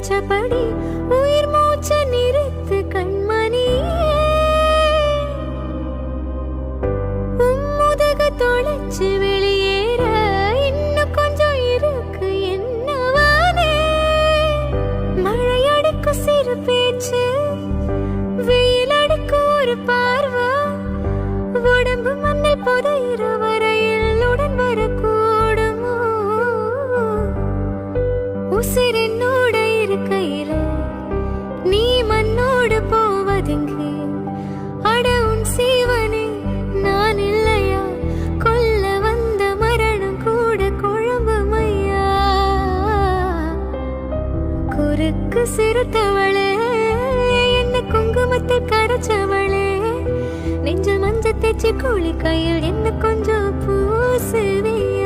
வச்சபடி உயிர் மூச்ச நிறுத்து கண்மணி. உம்முதக தொலைச்சு வெளியேற இன்னும் கொஞ்சம் இருக்கு என்னவானே. மழையடிக்கு சிறு பேச்சு, வெயில் அடிக்கு ஒரு பார்வை, உடம்பு மண்ணில் புதையிற வரையில் உடன் வரக்கூடுமோ. உசிரினோட இருக்கையில நீ மண்ணோடு போவதெங்கே. அட உன் சீவனே நான் இல்லையா, கொல்ல வந்த மரணம் கூட குழம்புமையா. குறுக்கு சிறுத்தவளே, என்ன குங்குமத்தில் கரைச்சவளே, நெஞ்சில் மஞ்ச தேய்ச்சி கூலி கையில் என்ன கொஞ்சம் பூசுவியா.